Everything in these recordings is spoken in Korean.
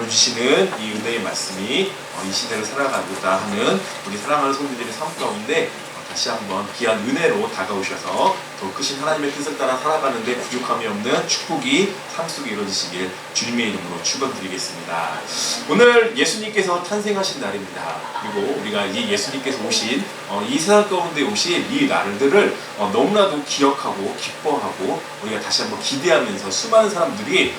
나눠주시는 이 은혜의 말씀이 이 시대를 살아가고자 하는 우리 사랑하는 성도들의 삶 가운데 다시 한번 귀한 은혜로 다가오셔서 더 크신 하나님의 뜻을 따라 살아가는데 부족함이 없는 축복이 삶 속에 이루어지시길 주님의 이름으로 축원드리겠습니다. 오늘 예수님께서 탄생하신 날입니다. 그리고 우리가 이 예수님께서 오신 이 세상 가운데 오신 이 날들을 너무나도 기억하고 기뻐하고 우리가 다시 한번 기대하면서 수많은 사람들이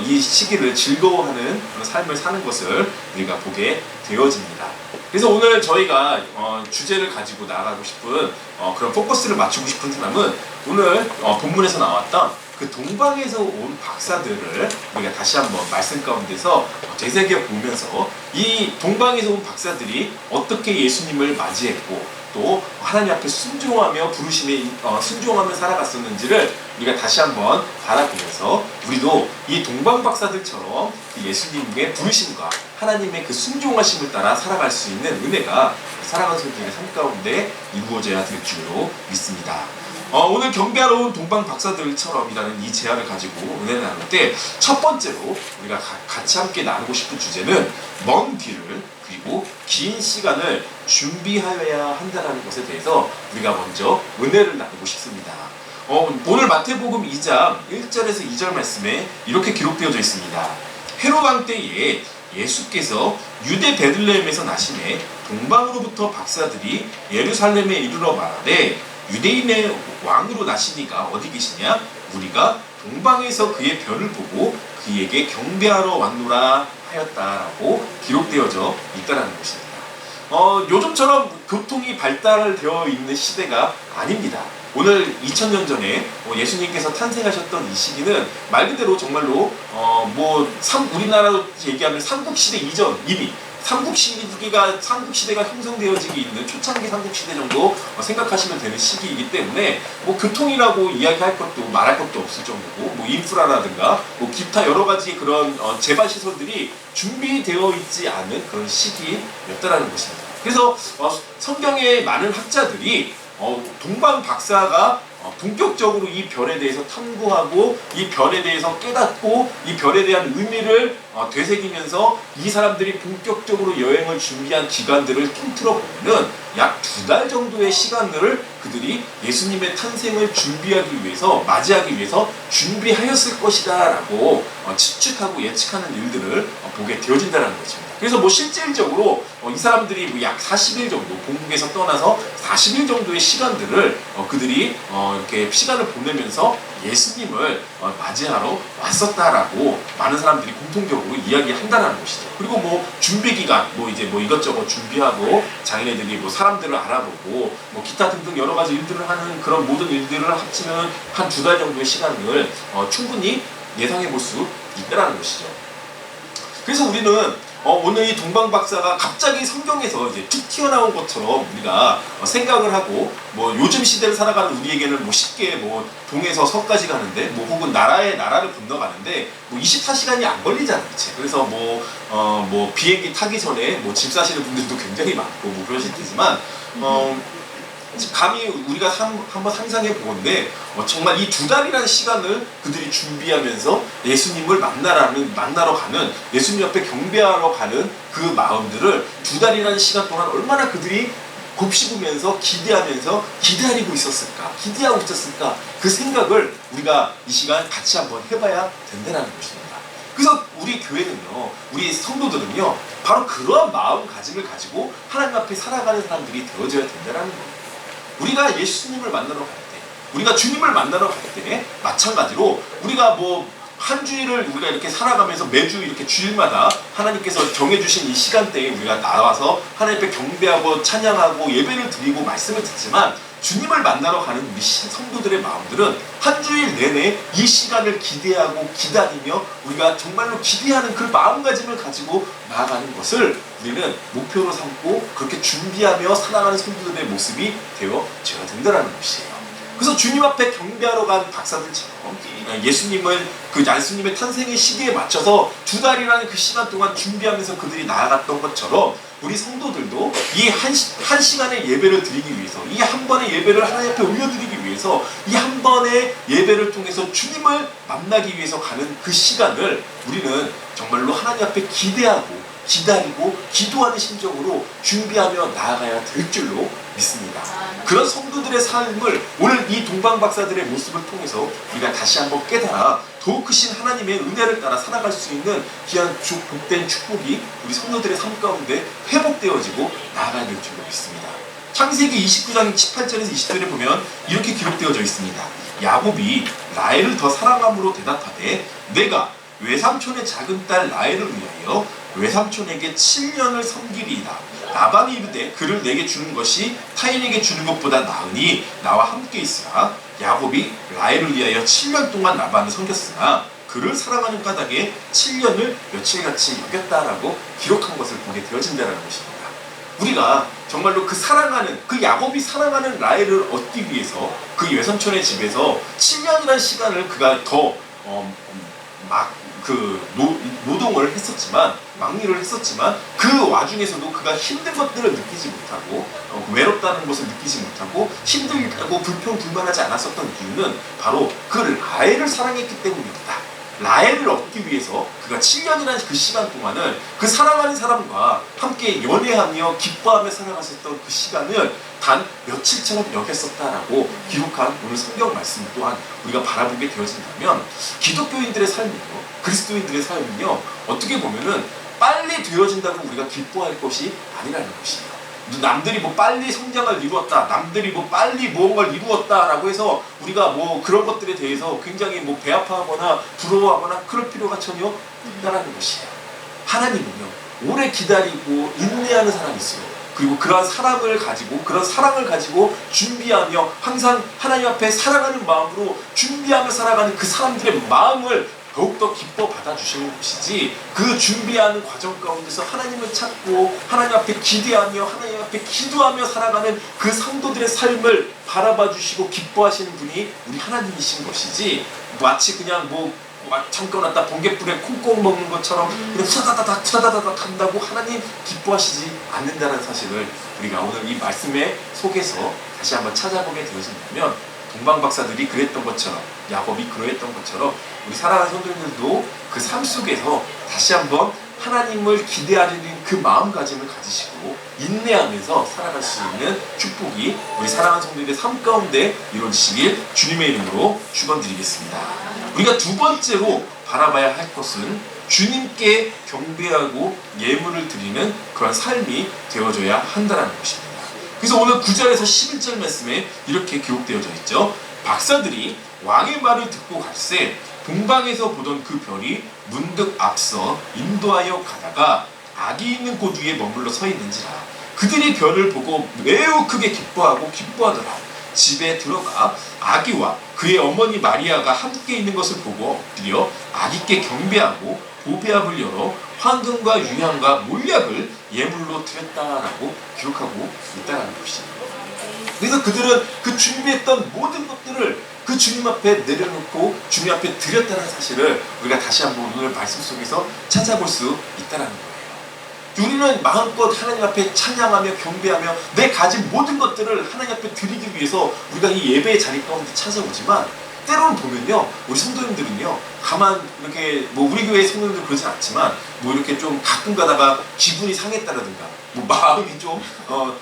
이 시기를 즐거워하는 그런 삶을 사는 것을 우리가 보게 되어집니다. 그래서 오늘 저희가 주제를 가지고 나아가고 싶은 그런 포커스를 맞추고 싶은 사람은 오늘 본문에서 나왔던 그 동방에서 온 박사들을 우리가 다시 한번 말씀 가운데서 되새겨 보면서 이 동방에서 온 박사들이 어떻게 예수님을 맞이했고 또 하나님 앞에 순종하며 부르심에 순종하며 살아갔었는지를 우리가 다시 한번 바라보면서 우리도 이 동방 박사들처럼 예수님의 부르심과 하나님의 그 순종하심을 따라 살아갈 수 있는 은혜가 사랑하는 성도들의 삶 가운데 이루어져야 될 줄로 믿습니다. 오늘 경배하러 온 동방 박사들처럼이라는 이 제안을 가지고 은혜 나눌 때 첫 번째로 우리가 같이 함께 나누고 싶은 주제는 먼 길을 그리고 긴 시간을 준비하여야 한다는 것에 대해서 우리가 먼저 은혜를 나누고 싶습니다. 오늘 마태복음 2장 1절에서 2절 말씀에 이렇게 기록되어져 있습니다. 헤롯 왕 때에 예수께서 유대 베들레헴에서 나시매 동방으로부터 박사들이 예루살렘에 이르러 말하되 유대인의 왕으로 나시니가 어디 계시냐? 우리가 동방에서 그의 별을 보고 그에게 경배하러 왔노라 하였다라고 기록되어져 있다는 것입니다. 요즘처럼 교통이 발달되어 있는 시대가 아닙니다. 오늘 2000년 전에 예수님께서 탄생하셨던 이 시기는 말 그대로 정말로 우리나라로 얘기하면 삼국시대 이전 이미 삼국시대가 형성되어지기 있는 초창기 삼국시대 정도 생각하시면 되는 시기이기 때문에 교통이라고 이야기할 것도 말할 것도 없을 정도고 인프라라든가 기타 여러 가지 그런 재반 시설들이 준비되어 있지 않은 그런 시기였다라는 것입니다. 그래서 성경의 많은 학자들이 동방 박사가 본격적으로 이 별에 대해서 탐구하고 이 별에 대해서 깨닫고 이 별에 대한 의미를 되새기면서 이 사람들이 본격적으로 여행을 준비한 기간들을 통틀어 보면은 약 2달 정도의 시간들을 그들이 예수님의 탄생을 준비하기 위해서 맞이하기 위해서 준비하였을 것이다 라고 추측하고 예측하는 일들을 보게 되어진다는 것입니다. 그래서 실질적으로 이 사람들이 약 40일 정도 본국에서 떠나서 40일 정도의 시간들을 그들이 이렇게 시간을 보내면서 예수님을 맞이하러 왔었다라고 많은 사람들이 공통적으로 이야기한다는 것이죠. 그리고 준비 기간 이것저것 준비하고 자기네들이 사람들을 알아보고 기타 등등 여러 가지 일들을 하는 그런 모든 일들을 합치면 한 2달 정도의 시간을 충분히 예상해 볼 수 있다는 것이죠. 그래서 우리는 오늘 이 동방 박사가 갑자기 성경에서 이제 툭 튀어나온 것처럼 우리가 생각을 하고 요즘 시대를 살아가는 우리에게는 쉽게 동에서 서까지 가는데 혹은 나라를 건너가는데 24시간이 안 걸리잖아요. 그치? 그래서 비행기 타기 전에 짐 싸시는 분들도 굉장히 많고 그러실 테지만 감히 우리가 한번 상상해 보건데 정말 이 2달이라는 시간을 그들이 준비하면서 예수님을 만나러 가는 예수님 옆에 경배하러 가는 그 마음들을 2달이라는 시간 동안 얼마나 그들이 곱씹으면서 기대하면서 기다리고 있었을까 기대하고 있었을까 그 생각을 우리가 이 시간 같이 한번 해봐야 된다는 것입니다. 그래서 우리 교회는요, 우리 성도들은요 바로 그러한 마음가짐을 가지고 하나님 앞에 살아가는 사람들이 되어져야 된다는 거예요. 우리가 예수님을 만나러 갈 때, 우리가 주님을 만나러 갈 때 마찬가지로 우리가 한 주일을 우리가 이렇게 살아가면서 매주 이렇게 주일마다 하나님께서 정해주신 이 시간대에 우리가 나와서 하나님 앞에 경배하고 찬양하고 예배를 드리고 말씀을 듣지만 주님을 만나러 가는 우리 성도들의 마음들은 한 주일 내내 이 시간을 기대하고 기다리며 우리가 정말로 기대하는 그 마음가짐을 가지고 나아가는 것을 우리는 목표로 삼고 그렇게 준비하며 살아가는 성도들의 모습이 되어져야 된다는 것이에요. 그래서 주님 앞에 경배하러 간 박사들처럼 예수님을 예수님의 탄생의 시기에 맞춰서 2달이라는 그 시간 동안 준비하면서 그들이 나아갔던 것처럼 우리 성도들도 이 한 시간의 예배를 드리기 위해서, 이 한 번의 예배를 하나님 앞에 올려드리기 위해서, 이 한 번의 예배를 통해서 주님을 만나기 위해서 가는 그 시간을 우리는 정말로 하나님 앞에 기대하고 기다리고 기도하는 심정으로 준비하며 나아가야 될 줄로 믿습니다. 그런 성도들의 삶을 오늘 이 동방박사들의 모습을 통해서 우리가 다시 한번 깨달아 더욱 크신 하나님의 은혜를 따라 살아갈 수 있는 귀한 복된 축복이 우리 성도들의 삶 가운데 회복되어지고 나아가야 될 줄로 믿습니다. 창세기 29장 18절에서 20절에 보면 이렇게 기록되어져 있습니다. 야곱이 라헬을 더 사랑함으로 대답하되 내가 외삼촌의 작은 딸 라헬을 위하여 외삼촌에게 7년을 섬기리이다. 라반이 이르되 그를 내게 주는 것이 타인에게 주는 것보다 나으니 나와 함께 있으라. 야곱이 라헬을 위하여 7년 동안 라반을 섬겼으나 그를 사랑하는 까닭에 7년을 며칠같이 여겼다라고 기록한 것을 보게 되어진다는 것입니다. 우리가 정말로 그 야곱이 사랑하는 라헬을 얻기 위해서 그 외삼촌의 집에서 7년이라는 시간을 그가 더 노동을 했었지만, 막리를 했었지만, 그 와중에서도 그가 힘든 것들을 느끼지 못하고, 외롭다는 것을 느끼지 못하고, 힘들다고 불평불만하지 않았었던 이유는 바로 그 라헬을 사랑했기 때문이었다. 라헬을 얻기 위해서 그가 7년이라는 그 시간 동안을 그 사랑하는 사람과 함께 연애하며 기뻐하며 살아갔었던 그 시간을 단 며칠처럼 여겼었다라고 기록한 오늘 성경 말씀 또한 우리가 바라보게 되어진다면, 기독교인들의 삶이요, 그리스도인들의 삶은요, 어떻게 보면은 빨리 되어진다고 우리가 기뻐할 것이 아니라는 것이에요. 남들이 뭐 빨리 성장을 이루었다, 남들이 뭐 빨리 무언가를 이루었다라고 해서 우리가 뭐 그런 것들에 대해서 굉장히 뭐 배아파하거나 부러워하거나 그럴 필요가 전혀 없다라는 것이에요. 하나님은요, 오래 기다리고 인내하는 사람이 있어요. 그리고 그러한 사랑을 가지고 준비하며 항상 하나님 앞에 사랑하는 마음으로 준비하며 살아가는 그 사람들의 마음을 더욱더 기뻐 받아주시는 것이지, 그 준비하는 과정 가운데서 하나님을 찾고 하나님 앞에 기대하며 하나님 앞에 기도하며 살아가는 그 성도들의 삶을 바라봐 주시고 기뻐하시는 분이 우리 하나님이신 것이지, 마치 그냥 잠깐 왔다 번갯불에 콩콩 먹는 것처럼 그냥 후다다닥 한다고 하나님 기뻐하시지 않는다는 사실을 우리가 오늘 이 말씀의 속에서 다시 한번 찾아보게 되어진다면, 동방박사들이 그랬던 것처럼, 야곱이 그러했던 것처럼 우리 사랑하는 성도님들도 그 삶 속에서 다시 한번 하나님을 기대하려는 그 마음가짐을 가지시고 인내하면서 살아갈 수 있는 축복이 우리 사랑하는 성도들의 삶 가운데 이루어지시길 주님의 이름으로 축원드리겠습니다. 우리가 두 번째로 바라봐야 할 것은 주님께 경배하고 예물을 드리는 그런 삶이 되어져야 한다는 것입니다. 그래서 오늘 9절에서 11절 말씀에 이렇게 기록되어져 있죠. 박사들이 왕의 말을 듣고 갈새 동방에서 보던 그 별이 문득 앞서 인도하여 가다가 악이 있는 곳 위에 머물러 서 있는지라. 그들이 별을 보고 매우 크게 기뻐하더라. 집에 들어가 아기와 그의 어머니 마리아가 함께 있는 것을 보고 엎드려 아기께 경배하고 보배압을 열어 황금과 유향과 몰약을 예물로 드렸다라고 기록하고 있다는 것입니다. 그래서 그들은 그 준비했던 모든 것들을 그 주님 앞에 내려놓고 주님 앞에 드렸다는 사실을 우리가 다시 한번 오늘 말씀 속에서 찾아볼 수 있다는 거예요. 우리는 마음껏 하나님 앞에 찬양하며 경배하며 내 가진 모든 것들을 하나님 앞에 드리기 위해서 우리가 이 예배의 자리 가운데 찾아오지만, 때로는 보면요, 우리 성도님들은요, 가만 이렇게 우리 교회 성도님들 그러진 않지만 이렇게 좀 가끔 가다가 기분이 상했다라든가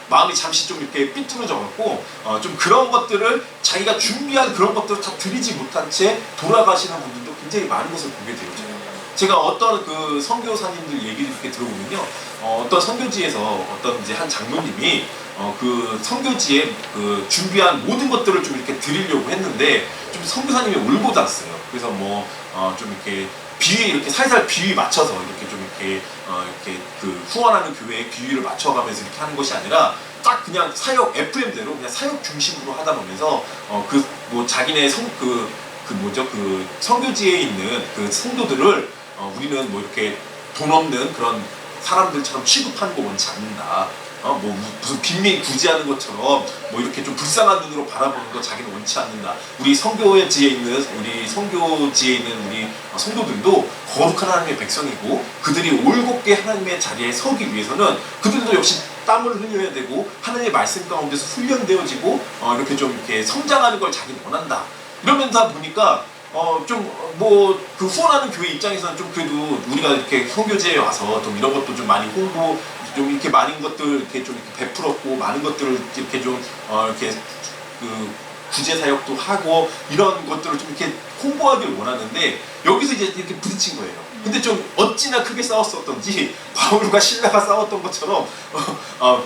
마음이 잠시 좀 이렇게 삐뚤어져 갖고 좀 그런 것들을 자기가 준비한 그런 것들을 다 드리지 못한 채 돌아가시는 분들도 굉장히 많은 것을 보게 되어져요. 제가 어떤 그 선교사님들 얘기를 이렇게 들어보면요, 어떤 선교지에서 어떤 이제 한 장로님이 그 선교지에 그 준비한 모든 것들을 좀 이렇게 드리려고 했는데 좀 선교사님이 울고 잤어요. 그래서 좀 이렇게 이렇게 살살 비위 맞춰서 이렇게 좀 이렇게 그 후원하는 교회의 비위를 맞춰가면서 이렇게 하는 것이 아니라 딱 그냥 사역 FM대로 그냥 사역 중심으로 하다 보면서 자기네 선교지에 있는 그 성도들을 우리는 이렇게 돈 없는 그런 사람들처럼 취급하는 거 원치 않는다. 뭐 무슨 빈민 구제하는 것처럼 뭐 이렇게 좀 불쌍한 눈으로 바라보는 거 자기는 원치 않는다. 우리 성교지에 있는 우리 성도들도 거룩한 하나님의 백성이고 그들이 올곧게 하나님의 자리에 서기 위해서는 그들도 역시 땀을 흘려야 되고 하나님의 말씀 가운데서 훈련되어지고 이렇게 좀 이렇게 성장하는 걸 자기는 원한다. 이러면서 보니까 좀 뭐 그 후원하는 교회 입장에서는 좀 그래도 우리가 이렇게 성교제에 와서 좀 이런 것도 좀 많이 홍보 좀 이렇게 많은 것들 이렇게 좀 이렇게 베풀었고 많은 것들을 이렇게 좀 이렇게 그 구제 사역도 하고 이런 것들을 좀 이렇게 홍보하기를 원하는데 여기서 이제 이렇게 부딪힌 거예요. 근데 좀 어찌나 크게 싸웠었던지 바울과 실라가 싸웠던 것처럼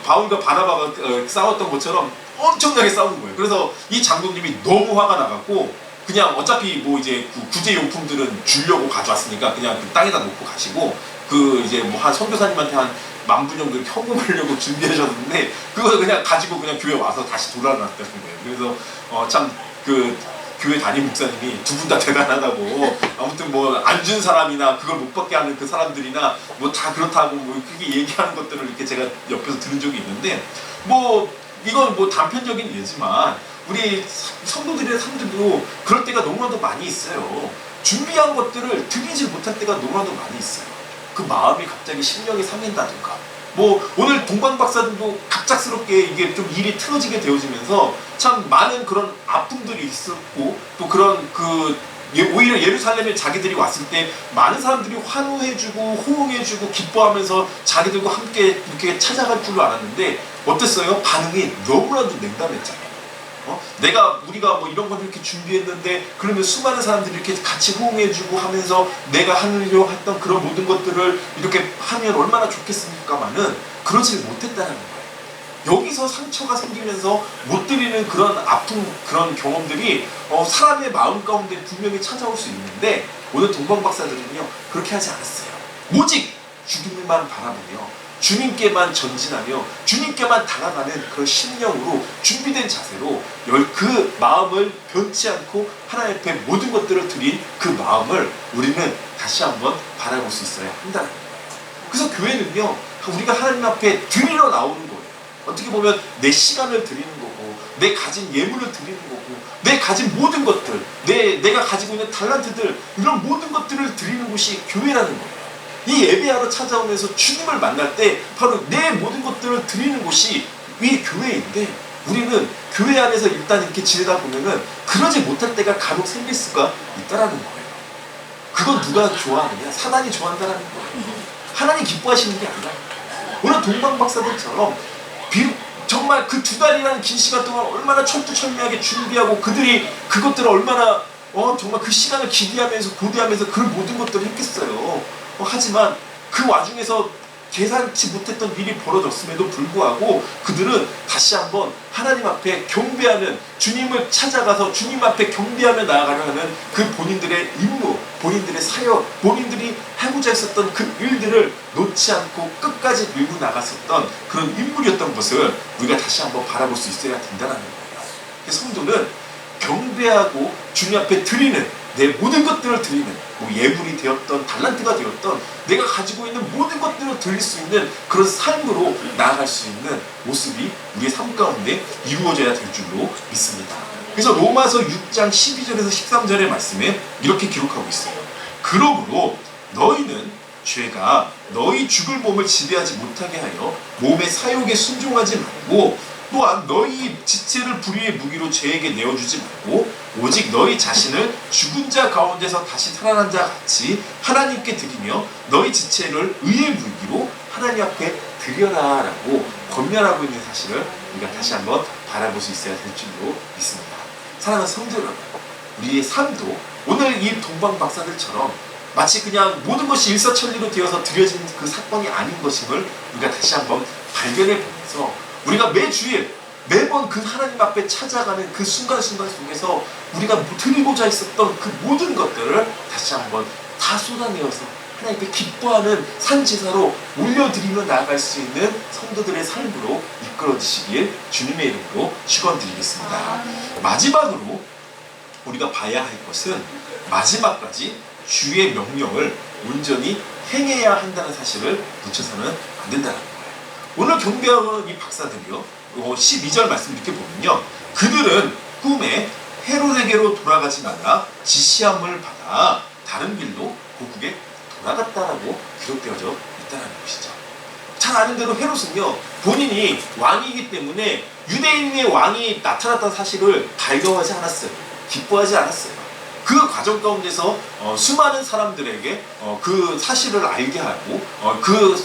바울과 바나바가 싸웠던 것처럼 엄청나게 싸운 거예요. 그래서 이 장로님이 너무 화가 나갖고 그냥 어차피 뭐 이제 그 구제 용품들은 주려고 가져왔으니까 그냥 그 땅에다 놓고 가시고 그 이제 뭐 한 선교사님한테 한 10,000불 정도 현금하려고 준비하셨는데 그걸 그냥 가지고 그냥 교회 와서 다시 돌아놨다는 거예요. 그래서 참 그 교회 담임 목사님이 두 분 다 대단하다고 아무튼 뭐 안 준 사람이나 그걸 못 받게 하는 그 사람들이나 뭐 다 그렇다고 뭐 그렇게 얘기하는 것들을 이렇게 제가 옆에서 들은 적이 있는데 뭐 이건 뭐 단편적인 예지만 우리 성도들의 삶들도 그럴 때가 너무나도 많이 있어요. 준비한 것들을 드리지 못할 때가 너무나도 많이 있어요. 그 마음이 갑자기 심령이 상한다든가 뭐 오늘 동방 박사들도 갑작스럽게 이게 좀 일이 틀어지게 되어지면서 참 많은 그런 아픔들이 있었고 또 그런 그 오히려 예루살렘에 자기들이 왔을 때 많은 사람들이 환호해주고 호응해주고 기뻐하면서 자기들과 함께 이렇게 찾아갈 줄로 알았는데 어땠어요? 반응이 너무나도 냉담했잖아요. 우리가 뭐 이런 걸 이렇게 준비했는데 그러면 수많은 사람들이 이렇게 같이 호응해주고 하면서 내가 하려고 했던 그런 모든 것들을 이렇게 하면 얼마나 좋겠습니까마는 그러지 못했다는 거예요. 여기서 상처가 생기면서 못 드리는 그런 아픔 그런 경험들이 사람의 마음 가운데 분명히 찾아올 수 있는데 오늘 동방 박사들은요 그렇게 하지 않았어요. 오직 주님만 바라보며 주님께만 전진하며 주님께만 다가가는 그런 심령으로 준비된 자세로 그 마음을 변치 않고 하나님 앞에 모든 것들을 드린 그 마음을 우리는 다시 한번 바라볼 수 있어야 한다는 거예요. 그래서 교회는요 우리가 하나님 앞에 드리러 나오는 거예요. 어떻게 보면 내 시간을 드리는 거고 내 가진 예물을 드리는 거고 내 가진 모든 것들 내가 가지고 있는 달란트들 이런 모든 것들을 드리는 곳이 교회라는 거예요. 이 예배하러 찾아오면서 주님을 만날 때 바로 내 모든 것들을 드리는 곳이 이 교회인데 우리는 교회 안에서 일단 이렇게 지내다 보면은 그러지 못할 때가 간혹 생길 수가 있다라는 거예요. 그건 누가 좋아하느냐? 사단이 좋아한다라는 거예요. 하나님 기뻐하시는 게 아니라 오늘 동방 박사들처럼 정말 그 2달이라는 긴 시간 동안 얼마나 철두철미하게 준비하고 그들이 그것들을 얼마나 정말 그 시간을 기대하면서 고대하면서 그 모든 것들을 했겠어요. 하지만 그 와중에서 계산치 못했던 일이 벌어졌음에도 불구하고 그들은 다시 한번 하나님 앞에 경배하는 주님을 찾아가서 주님 앞에 경배하며 나아가려 하는 그 본인들의 임무, 본인들의 사역, 본인들이 하고자 했었던 그 일들을 놓지 않고 끝까지 밀고 나갔었던 그런 인물이었던 것을 우리가 다시 한번 바라볼 수 있어야 된다는 거예요. 성도는 경배하고 주님 앞에 드리는 내 모든 것들을 드리는 뭐 예물이 되었던 달란트가 되었던 내가 가지고 있는 모든 것들을 드릴 수 있는 그런 삶으로 나아갈 수 있는 모습이 우리의 삶 가운데 이루어져야 될 줄로 믿습니다. 그래서 로마서 6장 12절에서 13절의 말씀에 이렇게 기록하고 있어요. 그러므로 너희는 죄가 너희 죽을 몸을 지배하지 못하게 하여 몸의 사욕에 순종하지 말고 또한 너희 지체를 불의의 무기로 죄에게 내어주지 말고 오직 너희 자신을 죽은 자 가운데서 다시 살아난 자 같이 하나님께 드리며 너희 지체를 의의 무기로 하나님 앞에 드려라 라고 권면하고 있는 사실을 우리가 다시 한번 바라볼 수 있어야 될 줄로 믿습니다. 사랑하는 성도 여러분, 우리의 삶도 오늘 이 동방 박사들처럼 마치 그냥 모든 것이 일사천리로 되어서 드려진 그 사건이 아닌 것임을 우리가 다시 한번 발견해 보면서 우리가 매주일 매번 그 하나님 앞에 찾아가는 그 순간순간 속에서 우리가 드리고자 했었던 그 모든 것들을 다시 한번 다 쏟아내어서 하나님께 기뻐하는 산제사로 올려드리며 나아갈 수 있는 성도들의 삶으로 이끌어지시길 주님의 이름으로 축원드리겠습니다. 마지막으로 우리가 봐야 할 것은 마지막까지 주의 명령을 온전히 행해야 한다는 사실을 놓쳐서는 안 된다는 거예요. 오늘 경배하는 이 박사들이요, 12절 말씀 이렇게 보면요, 그들은 꿈에 헤롯에게로 돌아가지 말라 지시함을 받아 다른 길로 고국에 돌아갔다라고 기록되어져 있다는 것이죠. 잘 아는 대로 헤롯은요, 본인이 왕이기 때문에 유대인의 왕이 나타났다는 사실을 발견하지 않았어요. 기뻐하지 않았어요. 그 과정 가운데서 수많은 사람들에게 그 사실을 알게 하고 그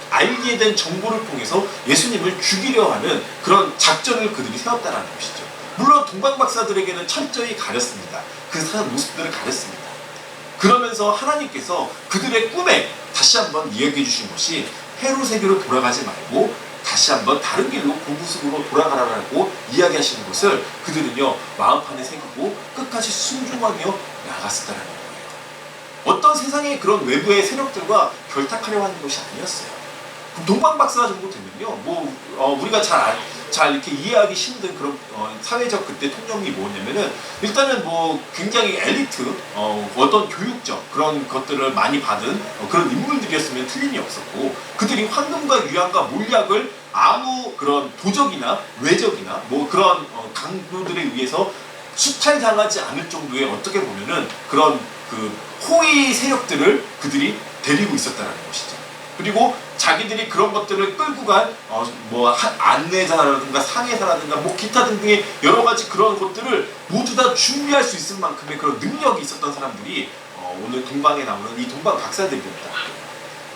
알게 된 정보를 통해서 예수님을 죽이려 하는 그런 작전을 그들이 세웠다는 것이죠. 물론 동방박사들에게는 철저히 가렸습니다. 그 사람 모습들을 가렸습니다. 그러면서 하나님께서 그들의 꿈에 다시 한번 이야기해 주신 것이 헤롯에게로 돌아가지 말고 다시 한번 다른 길로 고구식으로 돌아가라고 이야기하시는 것을 그들은요, 마음판에 새기고 끝까지 순종하며 나아갔었다는 거예요. 어떤 세상의 그런 외부의 세력들과 결탁하려 하는 것이 아니었어요. 동방박사 정도 되면요, 우리가 잘 이렇게 이해하기 힘든 그런 사회적 그때 통념이 뭐냐면은, 일단은 굉장히 엘리트, 어떤 교육적 그런 것들을 많이 받은 그런 인물들이었으면 틀림이 없었고, 그들이 황금과 유황과 몰약을 아무 그런 도적이나 외적이나 그런 강도들에 의해서 수탈당하지 않을 정도의, 어떻게 보면은 그런 그 호위 세력들을 그들이 데리고 있었다는 것이죠. 그리고 자기들이 그런 것들을 끌고 간 안내자라든가 상해사라든가 기타 등등의 여러 가지 그런 것들을 모두 다 준비할 수 있을 만큼의 그런 능력이 있었던 사람들이 오늘 동방에 나오는 이 동방 박사들입니다.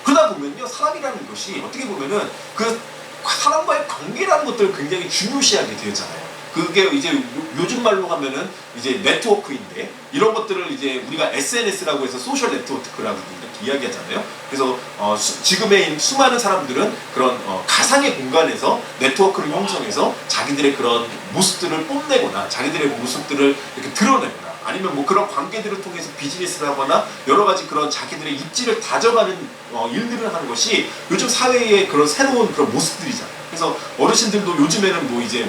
그러다 보면요, 사람이라는 것이 어떻게 보면은 그 사람과의 관계라는 것들을 굉장히 중요시하게 되잖아요. 그게 이제 요즘 말로 하면은 이제 네트워크인데, 이런 것들을 이제 우리가 SNS라고 해서 소셜 네트워크라고 이렇게 이야기하잖아요. 그래서 지금의 수많은 사람들은 그런 가상의 공간에서 네트워크를 형성해서 자기들의 그런 모습들을 뽐내거나 자기들의 모습들을 이렇게 드러내거나, 아니면 그런 관계들을 통해서 비즈니스를 하거나 여러 가지 그런 자기들의 입지를 다져가는 일들을 하는 것이 요즘 사회의 그런 새로운 그런 모습들이잖아요. 그래서 어르신들도 요즘에는 이제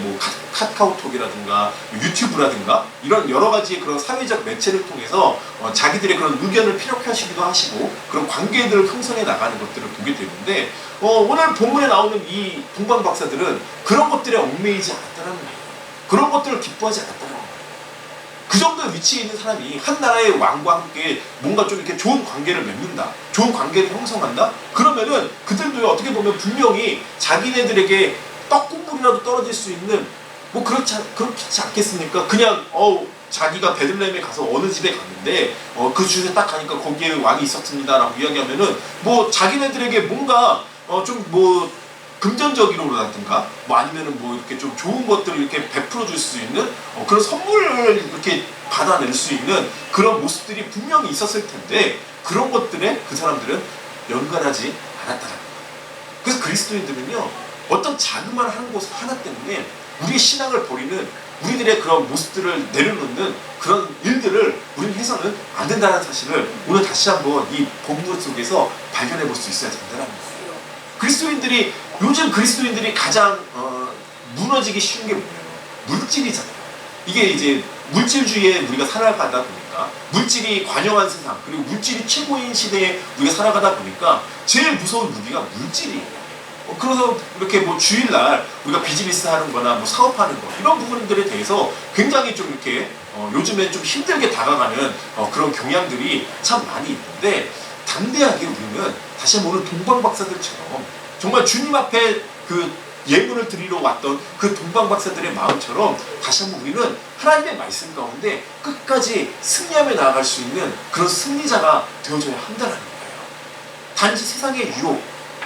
카카오톡이라든가 유튜브라든가 이런 여러 가지 그런 사회적 매체를 통해서 자기들의 그런 의견을 피력하시기도 하시고 그런 관계들을 형성해 나가는 것들을 보게 되는데, 오늘 본문에 나오는 이 동방 박사들은 그런 것들에 얽매이지 않았다는 거예요. 그런 것들을 기뻐하지 않았다는 거예요. 그 정도의 위치에 있는 사람이 한 나라의 왕과 함께 뭔가 좀 이렇게 좋은 관계를 맺는다, 좋은 관계를 형성한다? 그러면은 그들도 어떻게 보면 분명히 자기네들에게 떡국물이라도 떨어질 수 있는 그렇지 않겠습니까? 그냥 자기가 베들레헴에 가서 어느 집에 갔는데 그 집에 딱 가니까 거기에 왕이 있었습니다라고 이야기하면은 자기네들에게 뭔가 좀 금전적으로라든가 아니면은 이렇게 좀 좋은 것들을 이렇게 베풀어 줄 수 있는 그런 선물을 이렇게 받아낼 수 있는 그런 모습들이 분명히 있었을 텐데, 그런 것들에 그 사람들은 연관하지 않았다는 거예요. 그래서 그리스도인들은요, 어떤 자그마한 것 하나 때문에 우리의 신앙을 버리는, 우리들의 그런 모습들을 내려놓는 그런 일들을 우리는 해서는 안 된다는 사실을 오늘 다시 한번 이 본문 속에서 발견해 볼 수 있어야 된다는 거예요. 요즘 그리스도인들이 가장 무너지기 쉬운 게 뭐예요? 물질이잖아요. 이게 이제 물질주의에 우리가 살아가다 보니까, 물질이 관영한 세상, 그리고 물질이 최고인 시대에 우리가 살아가다 보니까 제일 무서운 무기가 물질이에요. 그래서 이렇게 주일날 우리가 비즈니스 하는 거나 사업하는 거, 이런 부분들에 대해서 굉장히 좀 이렇게 요즘에 좀 힘들게 다가가는 그런 경향들이 참 많이 있는데, 담대하게 우리는 다시 한번 오늘 동방박사들처럼 정말 주님 앞에 그 예물을 드리러 왔던 그 동방박사들의 마음처럼 다시 한번 우리는 하나님의 말씀 가운데 끝까지 승리하며 나아갈 수 있는 그런 승리자가 되어줘야 한다는 거예요. 단지 세상의 유혹,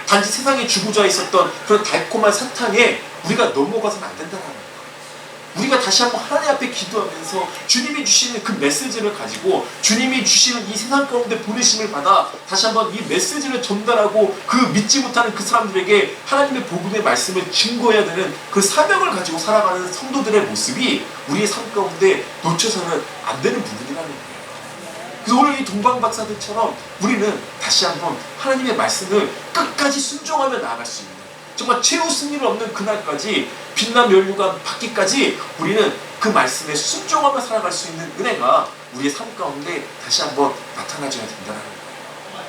단지 세상에 주고자 있었던 그런 달콤한 사탕에 우리가 넘어가서는 안 된다는 거예요. 우리가 다시 한번 하나님 앞에 기도하면서 주님이 주시는 그 메시지를 가지고, 주님이 주시는 이 세상 가운데 보내심을 받아 다시 한번 이 메시지를 전달하고 그 믿지 못하는 그 사람들에게 하나님의 복음의 말씀을 증거해야 되는 그 사명을 가지고 살아가는 성도들의 모습이 우리의 삶 가운데 놓쳐서는 안 되는 부분이라는 거예요. 그래서 오늘 이 동방박사들처럼 우리는 다시 한번 하나님의 말씀을 끝까지 순종하며 나아갈 수 있는, 정말 최후 승리를 얻는 그날까지, 빛난 면류관 받기까지 우리는 그 말씀에 순종하며 살아갈 수 있는 은혜가 우리의 삶 가운데 다시 한번 나타나줘야 된다는 거예요.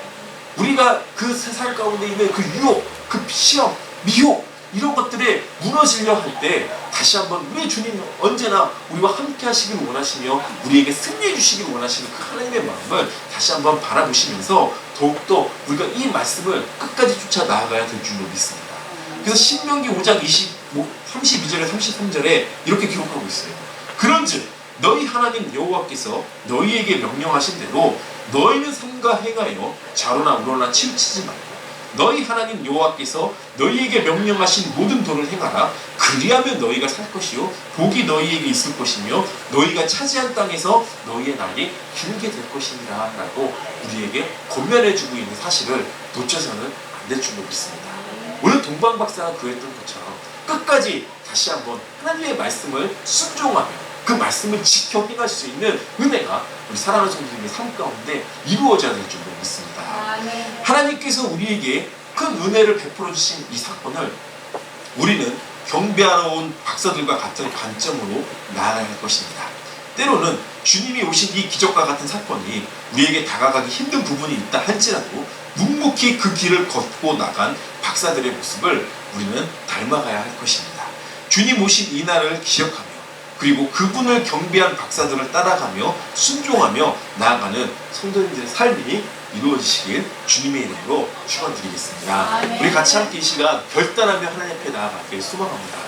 우리가 그 세상 가운데 있는 그 유혹, 그 시험, 미혹 이런 것들에 무너지려 할 때 다시 한번 우리 주님 언제나 우리와 함께 하시길 원하시며 우리에게 승리해 주시길 원하시는 그 하나님의 마음을 다시 한번 바라보시면서 더욱더 우리가 이 말씀을 끝까지 쫓아 나아가야 될 줄로 믿습니다. 그래서 신명기 5장 32절에 33절에 이렇게 기록하고 있어요. 그런즉 너희 하나님 여호와께서 너희에게 명령하신 대로 너희는 삼가 행하여 좌로나 우로나 치우치지 말고 너희 하나님 여호와께서 너희에게 명령하신 모든 도를 행하라. 그리하면 너희가 살 것이요 복이 너희에게 있을 것이며 너희가 차지한 땅에서 너희의 날이 길게 될 것이니라 라고 우리에게 권면해주고 있는 사실을 놓쳐서는 안 될 줄로 믿습니다. 오늘 동방박사가 구했던 것처럼 끝까지 다시 한번 하나님의 말씀을 순종하며 그 말씀을 지켜 행할 수 있는 은혜가 우리 사랑하는 성도님의 삶 가운데 이루어져야 될 줄로 믿습니다. 하나님께서 우리에게 큰 은혜를 베풀어 주신 이 사건을 우리는 경배하러 온 박사들과 같은 관점으로 나아가야 할 것입니다. 때로는 주님이 오신 이 기적과 같은 사건이 우리에게 다가가기 힘든 부분이 있다 할지라도 묵묵히 그 길을 걷고 나간 박사들의 모습을 우리는 닮아가야 할 것입니다. 주님 오신 이 날을 기억하며 그리고 그분을 경배한 박사들을 따라가며 순종하며 나아가는 성도님들의 삶이 이루어지시길 주님의 이름으로 축원드리겠습니다. 우리 같이 함께 이 시간 결단하며 하나님 앞에 나아가길 소망합니다.